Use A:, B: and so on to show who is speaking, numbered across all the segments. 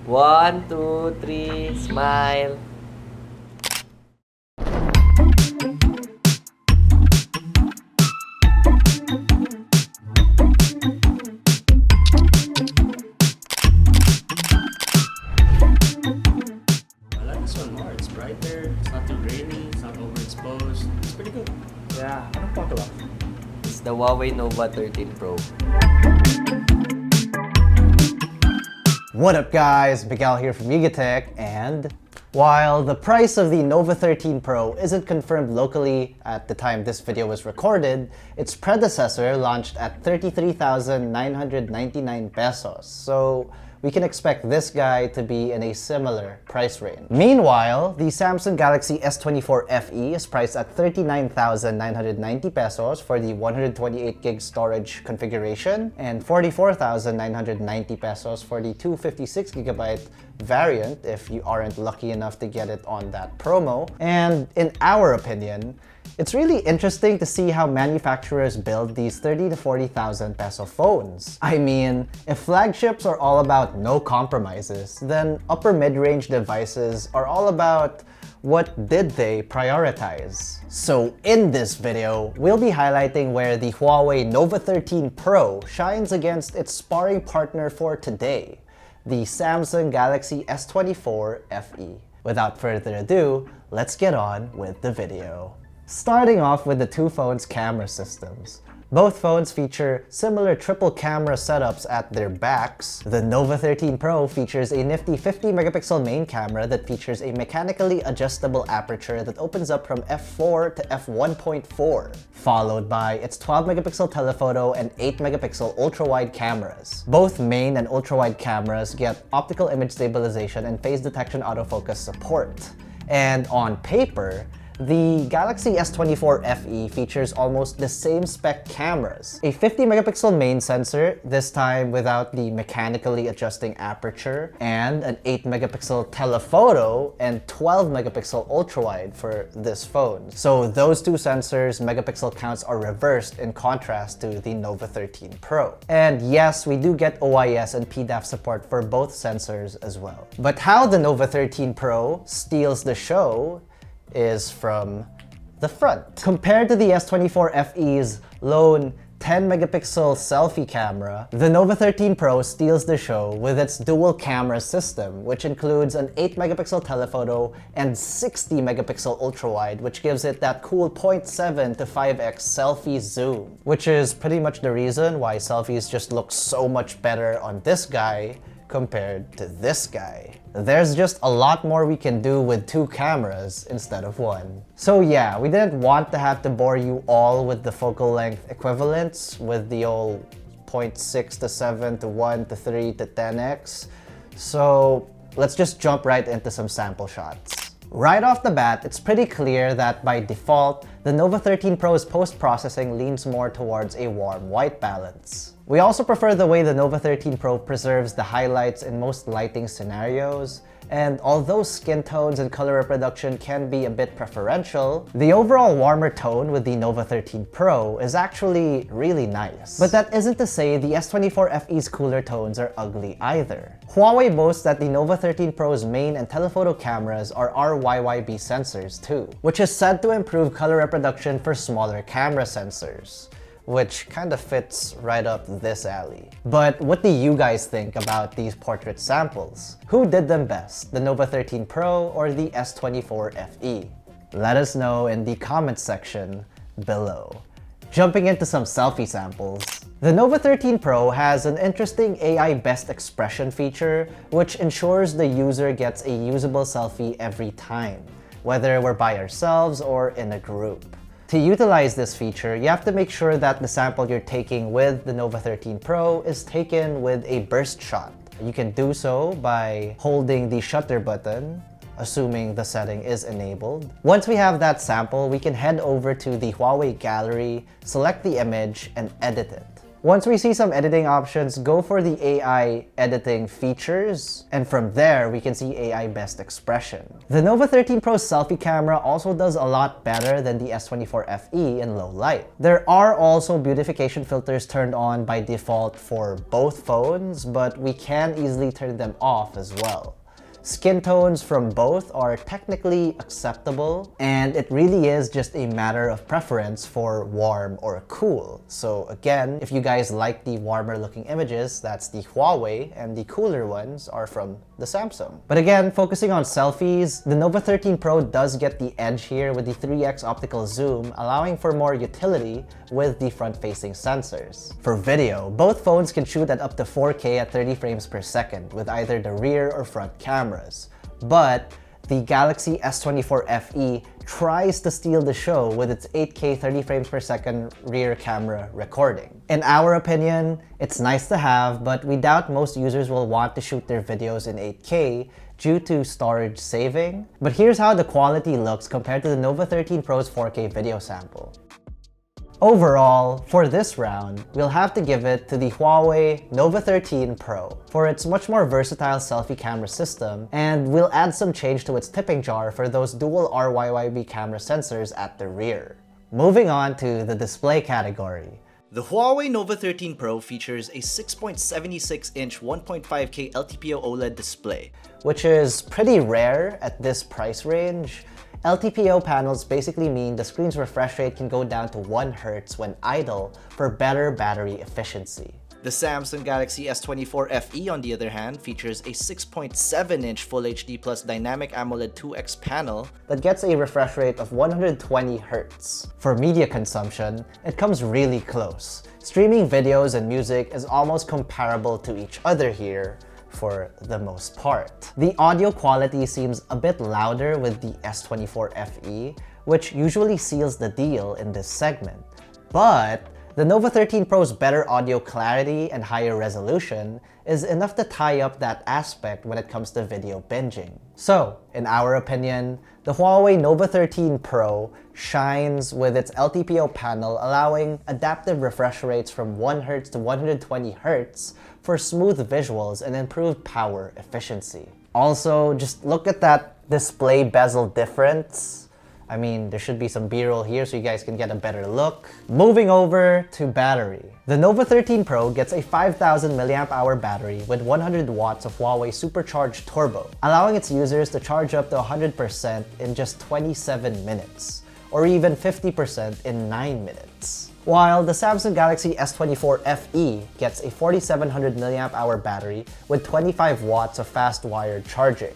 A: One, two, three, smile.
B: I like this one more. It's brighter, it's not too grainy, it's not overexposed. It's pretty good.
C: Yeah, anong photo ba?
A: It's the Huawei Nova 13 Pro.
C: What up guys, Miguel here from Yigatech, and while the price of the Nova 13 Pro isn't confirmed locally at the time this video was recorded, its predecessor launched at 33,999 pesos. So we can expect this guy to be in a similar price range. Meanwhile, the Samsung Galaxy S24 FE is priced at 39,990 pesos for the 128 gig storage configuration and 44,990 pesos for the 256 gigabyte variant if you aren't lucky enough to get it on that promo. And in our opinion, it's really interesting to see how manufacturers build these 30 to 40,000 peso phones. I mean, if flagships are all about no compromises, then upper mid-range devices are all about what did they prioritize. So in this video, we'll be highlighting where the Huawei Nova 13 Pro shines against its sparring partner for today, the Samsung Galaxy S24 FE. Without further ado, let's get on with the video. Starting off with the two phones' camera systems. Both phones feature similar triple camera setups at their backs. The Nova 13 Pro features a nifty 50 megapixel main camera that features a mechanically adjustable aperture that opens up from f4 to f1.4, followed by its 12 megapixel telephoto and 8 megapixel ultra-wide cameras. Both main and ultra-wide cameras get optical image stabilization and phase detection autofocus support. And on paper, the Galaxy S24 FE features almost the same spec cameras. A 50 megapixel main sensor, this time without the mechanically adjusting aperture, and an 8 megapixel telephoto and 12 megapixel ultrawide for this phone. So those two sensors' megapixel counts are reversed in contrast to the Nova 13 Pro. And yes, we do get OIS and PDAF support for both sensors as well. But how the Nova 13 Pro steals the show is from the front. Compared to the S24 FE's lone 10 megapixel selfie camera, the Nova 13 Pro steals the show with its dual camera system, which includes an 8 megapixel telephoto and 60 megapixel ultrawide, which gives it that cool 0.7 to 5x selfie zoom, which is pretty much the reason why selfies just look so much better on this guy compared to this guy. There's just a lot more we can do with two cameras instead of one. So yeah, we didn't want to have to bore you all with the focal length equivalents with the old 0.6 to 7 to 1 to 3 to 10x. So let's just jump right into some sample shots. Right off the bat, it's pretty clear that by default, the Nova 13 Pro's post-processing leans more towards a warm white balance. We also prefer the way the Nova 13 Pro preserves the highlights in most lighting scenarios, and although skin tones and color reproduction can be a bit preferential, the overall warmer tone with the Nova 13 Pro is actually really nice. But that isn't to say the S24 FE's cooler tones are ugly either. Huawei boasts that the Nova 13 Pro's main and telephoto cameras are RYYB sensors too, which is said to improve color reproduction for smaller camera sensors, which kind of fits right up this alley. But what do you guys think about these portrait samples? Who did them best, the Nova 13 Pro or the S24 FE? Let us know in the comments section below. Jumping into some selfie samples. The Nova 13 Pro has an interesting AI best expression feature, which ensures the user gets a usable selfie every time, whether we're by ourselves or in a group. To utilize this feature, you have to make sure that the sample you're taking with the Nova 13 Pro is taken with a burst shot. You can do so by holding the shutter button, assuming the setting is enabled. Once we have that sample, we can head over to the Huawei gallery, select the image, and edit it. Once we see some editing options, go for the AI editing features, and from there we can see AI best expression. The Nova 13 Pro's selfie camera also does a lot better than the S24 FE in low light. There are also beautification filters turned on by default for both phones, but we can easily turn them off as well. Skin tones from both are technically acceptable, and it really is just a matter of preference for warm or cool. So again, if you guys like the warmer looking images, that's the Huawei, and the cooler ones are from the Samsung. But again, focusing on selfies, the Nova 13 Pro does get the edge here with the 3x optical zoom, allowing for more utility with the front-facing sensors. For video, both phones can shoot at up to 4K at 30 frames per second with either the rear or front cameras. But the Galaxy S24 FE tries to steal the show with its 8K 30 frames per second rear camera recording. In our opinion, it's nice to have, but we doubt most users will want to shoot their videos in 8K due to storage saving. But here's how the quality looks compared to the Nova 13 Pro's 4K video sample. Overall, for this round, we'll have to give it to the Huawei Nova 13 Pro for its much more versatile selfie camera system, and we'll add some change to its tipping jar for those dual RYYB camera sensors at the rear. Moving on to the display category.
D: The Huawei Nova 13 Pro features a 6.76-inch 1.5K LTPO OLED display,
C: which is pretty rare at this price range. LTPO panels basically mean the screen's refresh rate can go down to 1 Hz when idle for better battery efficiency.
D: The Samsung Galaxy S24 FE, on the other hand, features a 6.7-inch Full HD Plus Dynamic AMOLED 2X panel
C: that gets a refresh rate of 120 Hz. For media consumption, it comes really close. Streaming videos and music is almost comparable to each other here, for the most part. The audio quality seems a bit louder with the S24 FE, which usually seals the deal in this segment. But the Nova 13 Pro's better audio clarity and higher resolution is enough to tie up that aspect when it comes to video binging. So, in our opinion, the Huawei Nova 13 Pro shines with its LTPO panel, allowing adaptive refresh rates from 1 Hz to 120 Hz for smooth visuals and improved power efficiency. Also, just look at that display bezel difference. I mean, there should be some B-roll here so you guys can get a better look. Moving over to battery. The Nova 13 Pro gets a 5000 mAh battery with 100 watts of Huawei Supercharged Turbo, allowing its users to charge up to 100% in just 27 minutes, or even 50% in 9 minutes. While the Samsung Galaxy S24 FE gets a 4700 mAh battery with 25 watts of fast wired charging,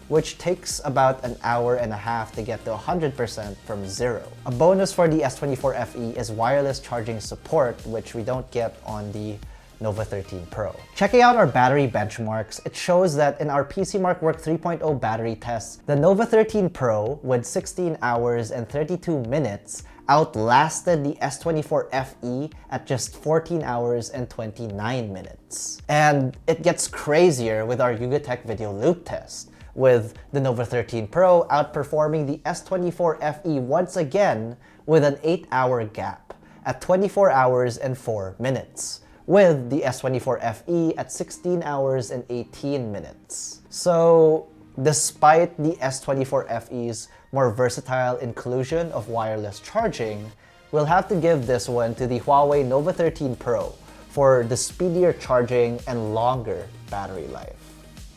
C: which takes about an hour and a half to get to 100% from zero. A bonus for the S24 FE is wireless charging support, which we don't get on the Nova 13 Pro. Checking out our battery benchmarks, it shows that in our PCMark Work 3.0 battery tests, the Nova 13 Pro with 16 hours and 32 minutes outlasted the S24 FE at just 14 hours and 29 minutes. And it gets crazier with our YugaTech video loop test, with the Nova 13 Pro outperforming the S24 FE once again with an 8-hour gap at 24 hours and 4 minutes, with the S24 FE at 16 hours and 18 minutes. So, despite the S24 FE's more versatile inclusion of wireless charging, we'll have to give this one to the Huawei Nova 13 Pro for the speedier charging and longer battery life.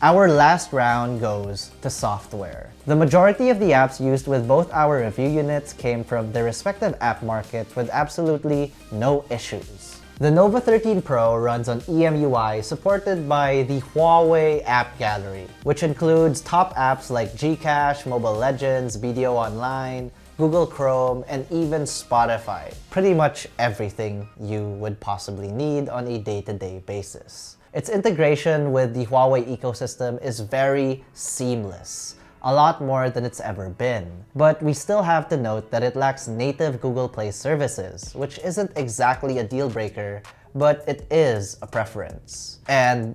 C: Our last round goes to software. The majority of the apps used with both our review units came from their respective app markets with absolutely no issues. The Nova 13 Pro runs on EMUI supported by the Huawei App Gallery, which includes top apps like Gcash, Mobile Legends, Video Online, Google Chrome, and even Spotify. Pretty much everything you would possibly need on a day-to-day basis. Its integration with the Huawei ecosystem is very seamless, a lot more than it's ever been. But we still have to note that it lacks native Google Play services, which isn't exactly a deal breaker, but it is a preference. And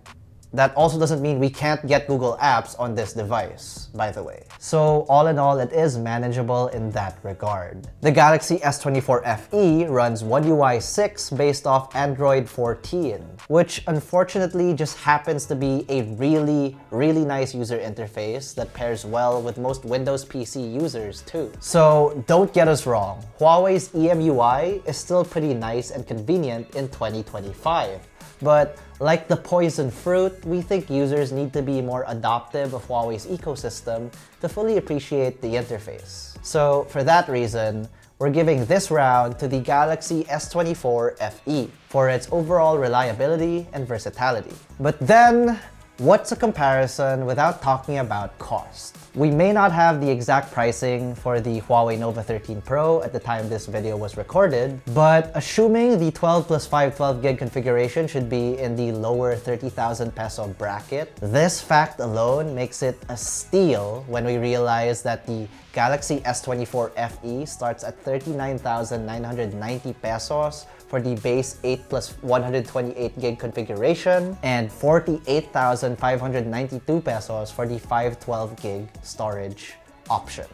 C: That also doesn't mean we can't get Google Apps on this device, by the way. So all in all, it is manageable in that regard. The Galaxy S24 FE runs One UI 6 based off Android 14, which unfortunately just happens to be a really nice user interface that pairs well with most Windows PC users too. So don't get us wrong, Huawei's EMUI is still pretty nice and convenient in 2025. But like the poison fruit, we think users need to be more adoptive of Huawei's ecosystem to fully appreciate the interface. So for that reason, we're giving this round to the Galaxy S24 FE for its overall reliability and versatility. But then, what's a comparison without talking about cost? We may not have the exact pricing for the Huawei Nova 13 Pro at the time this video was recorded, but assuming the 12 plus 5 12GB configuration should be in the lower 30,000 peso bracket, this fact alone makes it a steal when we realize that the Galaxy S24 FE starts at 39,990 pesos for the base 8 plus 128GB configuration and 48,592 pesos for the 512GB storage option,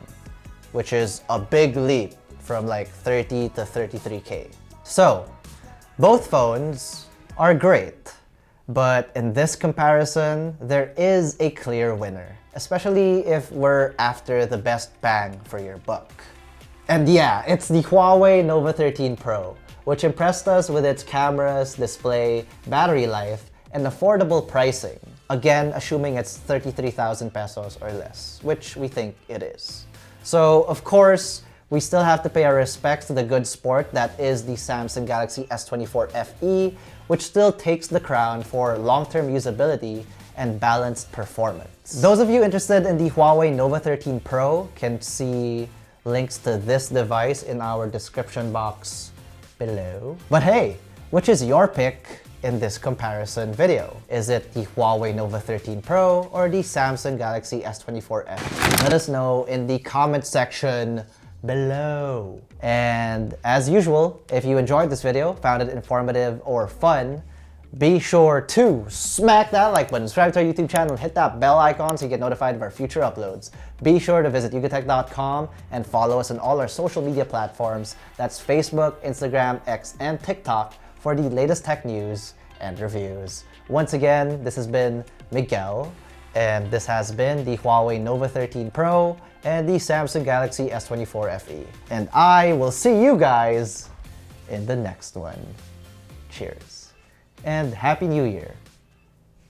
C: which is a big leap from like 30 to 33K. So, both phones are great, but in this comparison, there is a clear winner, especially if we're after the best bang for your buck. And yeah, it's the Huawei Nova 13 Pro, which impressed us with its cameras, display, battery life, and affordable pricing. Again, assuming it's 33,000 pesos or less, which we think it is. So, of course, we still have to pay our respects to the good sport that is the Samsung Galaxy S24 FE, which still takes the crown for long-term usability and balanced performance. Those of you interested in the Huawei Nova 13 Pro can see links to this device in our description box below. But hey, which is your pick in this comparison video? Is it the Huawei Nova 13 Pro or the Samsung Galaxy S24 FE? Let us know in the comment section below. And as usual, if you enjoyed this video, found it informative or fun, be sure to smack that like button, subscribe to our YouTube channel, and hit that bell icon so you get notified of our future uploads. Be sure to visit yugatech.com and follow us on all our social media platforms. That's Facebook, Instagram, X, and TikTok for the latest tech news and reviews. Once again, this has been Miguel, and this has been the Huawei Nova 13 Pro and the Samsung Galaxy S24 FE. And I will see you guys in the next one. Cheers. And Happy New Year!